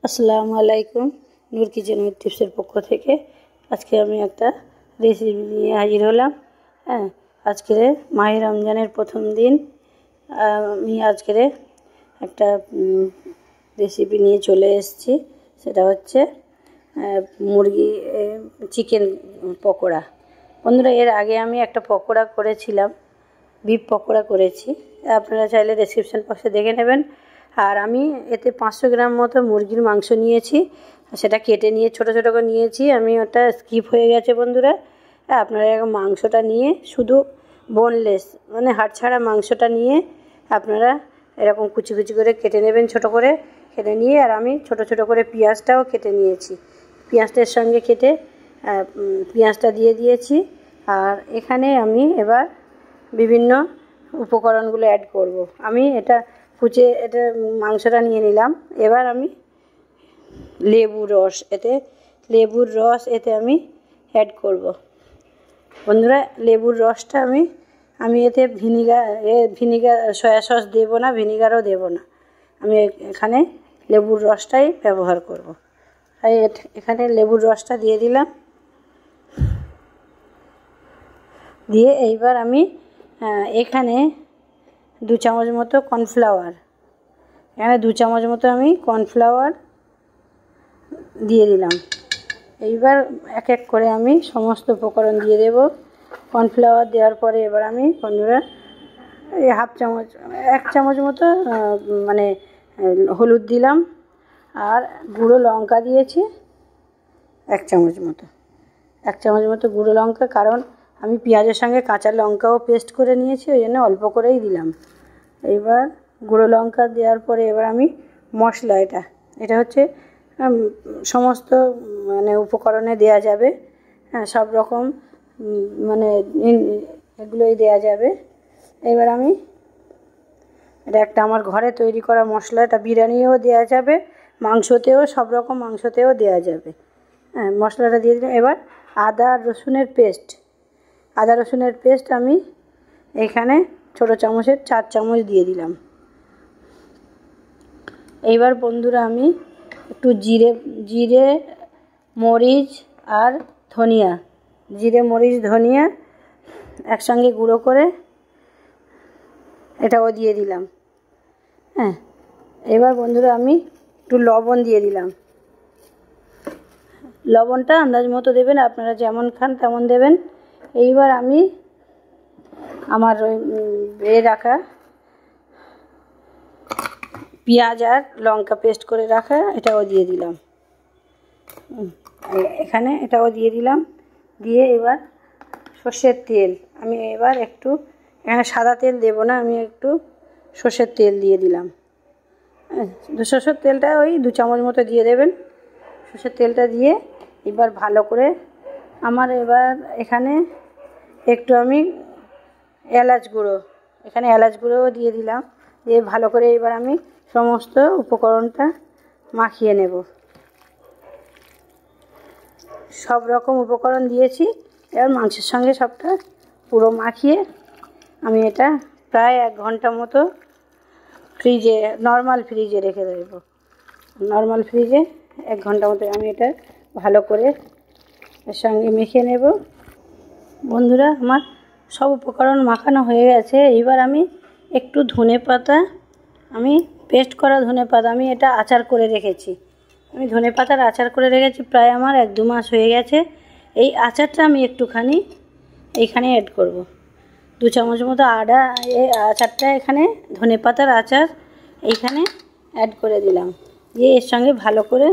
আসসালামু আলাইকুম। নূর kitchen with টিপসের পক্ষ থেকে আজকে আমি একটা রেসিপি নিয়ে হাজির হলাম। আজকে মাহে রমজানের প্রথম দিন। আমি আজকে একটা রেসিপি নিয়ে চলে এসেছি। সেটা হচ্ছে মুরগি চিকেন পকোড়া। বন্ধুরা, এর আগে আমি একটা পকোড়া করেছিলাম, বিফ পকোড়া করেছি। আপনারা চাইলে ডেসক্রিপশন বক্সে দেখে নেবেন। আর আমি এতে 500 গ্রাম মতো মুরগির মাংস নিয়েছি, সেটা কেটে নিয়ে ছোটো ছোটো করে নিয়েছি। আমি ওটা স্কিপ হয়ে গেছে বন্ধুরা। আপনারা মাংসটা নিয়ে শুধু বোনলেস মানে হাড় ছাড়া মাংসটা নিয়ে আপনারা এরকম কুচি কুচি করে কেটে নেবেন, ছোটো করে কেটে নিয়ে। আর আমি ছোটো ছোটো করে পেঁয়াজটাও কেটে নিয়েছি, পেঁয়াজটার সঙ্গে কেটে পেঁয়াজটা দিয়ে দিয়েছি। আর এখানে আমি এবার বিভিন্ন উপকরণগুলো অ্যাড করব। আমি এটা মাংসটা নিয়ে নিলাম। এবার আমি লেবুর রস এতে আমি অ্যাড করব। বন্ধুরা, লেবুর রসটা আমি এতে ভিনিগার সয়া সস দেবো না, ভিনিগারও দেবো না। আমি এখানে লেবুর রসটাই ব্যবহার করব। তাই এখানে লেবুর রসটা দিয়ে দিলাম। দিয়ে এইবার আমি এখানে 2 চামচ মতো কর্নফ্লাওয়ার, আমি কর্নফ্লাওয়ার দিয়ে দিলাম। এইবার এক এক করে আমি সমস্ত উপকরণ দিয়ে দেব। কর্নফ্লাওয়ার দেওয়ার পরে এবার আমি বন্ধুরা এই 1 চামচ মতো মানে হলুদ দিলাম। আর গুঁড়ো লঙ্কা দিয়েছি 1 চামচ মতো গুঁড়ো লঙ্কা, কারণ আমি পেঁয়াজের সঙ্গে কাঁচা লঙ্কাও পেস্ট করে নিয়েছি, ওই জন্য অল্প করেই দিলাম। এইবার গুঁড়ো লঙ্কা দেওয়ার পরে এবার আমি মশলা, এটা হচ্ছে সমস্ত মানে উপকরণে দেয়া যাবে। সব রকম মানে এগুলোই দেয়া যাবে। এবার আমি এটা একটা আমার ঘরে তৈরি করা মশলা, এটা বিরিয়ানিও দেওয়া যাবে, মাংসতেও, সব রকম মাংসতেও দেওয়া যাবে। মশলাটা দিয়ে দিলাম। এবার আদা রসুনের পেস্ট আমি এখানে ছোটো চামচের 4 চামচ দিয়ে দিলাম। এইবার বন্ধুরা আমি একটু জিরে মরিচ ধনিয়া একসঙ্গে গুঁড়ো করে এটাও দিয়ে দিলাম। এবার বন্ধুরা আমি একটু লবণ দিয়ে দিলাম। লবণটা আন্দাজ মতো দেবেন, আপনারা যেমন খান তেমন দেবেন। এইবার আমি আমার রাখা পেঁয়াজ আর লঙ্কা পেস্ট করে রাখা এটাও দিয়ে দিলাম। এখানে এটাও দিয়ে দিলাম। দিয়ে এবার সর্ষের তেল, আমি এবার একটু, এখানে সাদা তেল দেব না, আমি একটু সর্ষের তেল দিয়ে দিলাম। সর্ষের তেলটা ওই 2 চামচ মতো দিয়ে দেবেন। সর্ষের তেলটা দিয়ে এবার ভালো করে এখানে একটু আমি এলাচ গুঁড়োও দিয়ে দিলাম। দিয়ে ভালো করে এবার আমি সমস্ত উপকরণটা মাখিয়ে নেব। সব রকম উপকরণ দিয়েছি। এবার মাংসের সঙ্গে সবটা পুরো মাখিয়ে আমি এটা প্রায় 1 ঘন্টা মতো নর্মাল ফ্রিজে রেখে দেবো। 1 ঘন্টা মতো আমি এটা ভালো করে এর সঙ্গে মেখে নেব। বন্ধুরা, আমার সব উপকরণ মাখানো হয়ে গেছে। এইবার আমি একটু ধনেপাতা, আমি পেস্ট করা ধনেপাতা, আমি এটা আচার করে রেখেছি। আমি ধনেপাতার আচার করে রেখেছি, প্রায় আমার 1-2 মাস হয়ে গেছে। এই আচারটা আমি একটুখানি এইখানে অ্যাড করব। 2 চামচ মতো এই আচারটা, এখানে ধনেপাতার আচার এইখানে অ্যাড করে দিলাম। দিয়ে এর সঙ্গে ভালো করে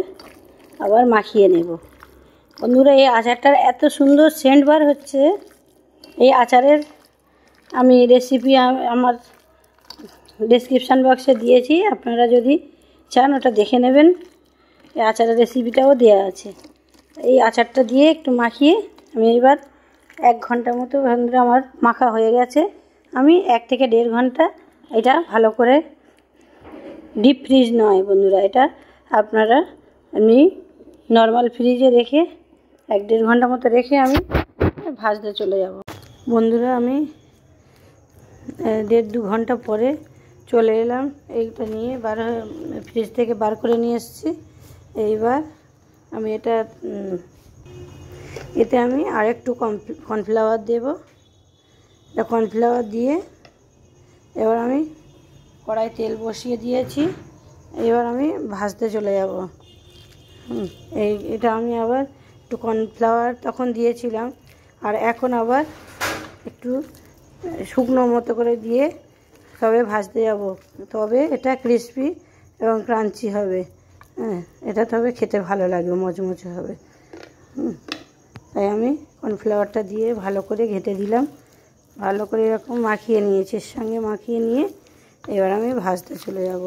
আবার মাখিয়ে নেব। বন্ধুরা, এই আচারটার এত সুন্দর সেন্ট বার হচ্ছে। এই আচারের আমি রেসিপি আমার ডেসক্রিপশান বক্সে দিয়েছি, আপনারা যদি চান ওটা দেখে নেবেন। এই আচারের রেসিপিটাও দেওয়া আছে। এই আচারটা দিয়ে একটু মাখিয়ে আমি এবার 1 ঘন্টা মতো, বন্ধুরা আমার মাখা হয়ে গেছে। আমি 1 থেকে 1.5 ঘন্টা এটা ভালো করে, ডিপ ফ্রিজ নয় বন্ধুরা, এটা আপনারা এমনি নর্মাল ফ্রিজে রেখে 1-1.5 ঘন্টা মতো রেখে আমি ভাজতে চলে যাব। বন্ধুরা, আমি 1.5-2 ঘন্টা পরে চলে এলাম। এইটা নিয়ে ফ্রিজ থেকে বার করে নিয়ে এসেছি। এইবার আমি এতে আমি আরেকটু কর্নফ্লাওয়ার দেব। কর্নফ্লাওয়ার দিয়ে এবার আমি কড়াই তেল বসিয়ে দিয়েছি। এবার আমি ভাজতে চলে যাব। এটা আমি আবার একটু কর্নফ্লাওয়ার তখন দিয়েছিলাম, আর এখন আবার একটু শুকনো মতো করে দিয়ে তবে ভাজতে যাব, তবে এটা ক্রিসপি এবং ক্রাঞ্চি হবে। এটা তবে খেতে ভালো লাগবে, মচমচে হবে। তাই আমি কর্নফ্লাওয়ারটা দিয়ে ভালো করে ঘেঁটে দিলাম, ভালো করে এরকম মাখিয়ে নিয়েছি, এর সঙ্গে মাখিয়ে নিয়ে এবার আমি ভাজতে চলে যাব।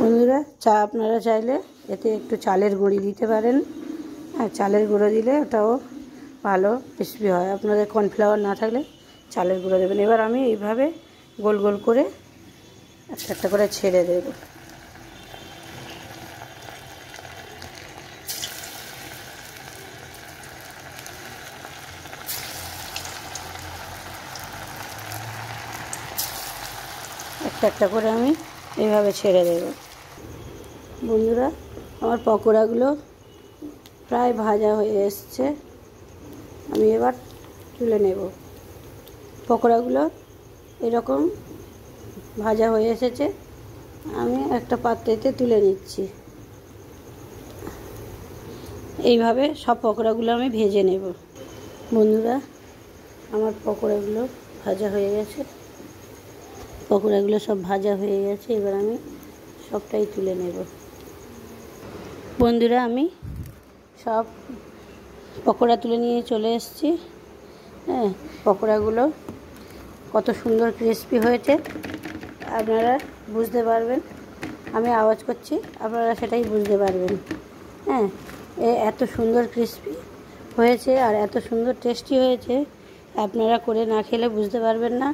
বন্ধুরা, আপনারা চাইলে এতে একটু চালের গুঁড়ি দিতে পারেন। চালের গুঁড়ো দিলে ওটাও ভালো ক্রিসপি হয়। আপনাদের কর্নফ্লাওয়ার না থাকলে চালের গুঁড়ো দেবেন। এবার আমি এইভাবে গোল গোল করে একটা একটা করে ছেড়ে দেব। একটা একটা করে আমি এইভাবে ছেড়ে দেব। বন্ধুরা, আমার পকোড়াগুলো প্রায় ভাজা হয়ে এসছে। আমি এবার তুলে নেব। পকোড়াগুলো এরকম ভাজা হয়ে এসেছে, আমি একটা পাত্রেতে তুলে নিচ্ছি। এইভাবে সব পকোড়াগুলো আমি ভেজে নেব। বন্ধুরা, আমার পকোড়াগুলো ভাজা হয়ে গেছে। পকোড়াগুলো সব ভাজা হয়ে গেছে, এবার আমি সবটাই তুলে নেব। বন্ধুরা, আমি সব পকোড়া তুলে নিয়ে চলে এসেছি। পকোড়াগুলো কত সুন্দর ক্রিসপি হয়েছে আপনারা বুঝতে পারবেন। আমি আওয়াজ করছি, আপনারা সেটাই বুঝতে পারবেন। এত সুন্দর ক্রিসপি হয়েছে আর এত সুন্দর টেস্টি হয়েছে, আপনারা করে না খেলে বুঝতে পারবেন না।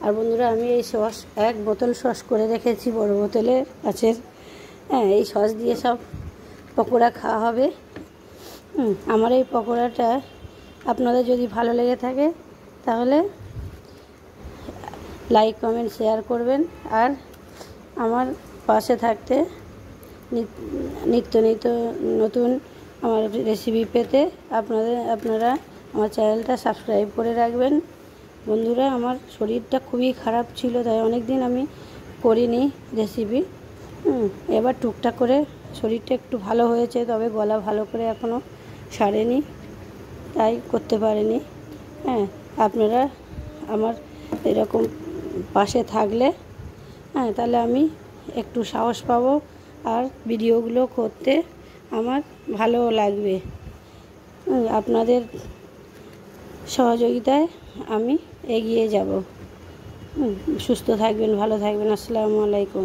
আর বন্ধুরা, আমি এই সস 1 বোতল সস করে রেখেছি, বড় বোতলের কাছের। এই সস দিয়ে সব পকোড়া খাওয়া হবে। আমার এই পকোড়াটা আপনাদের যদি ভালো লেগে থাকে তাহলে লাইক, কমেন্ট, শেয়ার করবেন। আর আমার পাশে থাকতে নিত্য নতুন আমার রেসিপি পেতে আপনারা আমার চ্যানেলটা সাবস্ক্রাইব করে রাখবেন। বন্ধুরা, আমার শরীরটা খুবই খারাপ ছিল, তাই অনেক দিন আমি করিনি রেসিপি। এবার টুকটাক করে শরীরটা একটু ভালো হয়েছে, তবে গলা ভালো করে এখনও সারেনি, তাই করতে পারিনি। আপনারা আমার এরকম পাশে থাকলে তাহলে আমি একটু সাহস পাবো, আর ভিডিওগুলো করতে আমার ভালোও লাগবে। আপনাদের সহযোগিতায় আমি এগিয়ে যাব। সুস্থ থাকবেন, ভালো থাকবেন। আসসালামু আলাইকুম।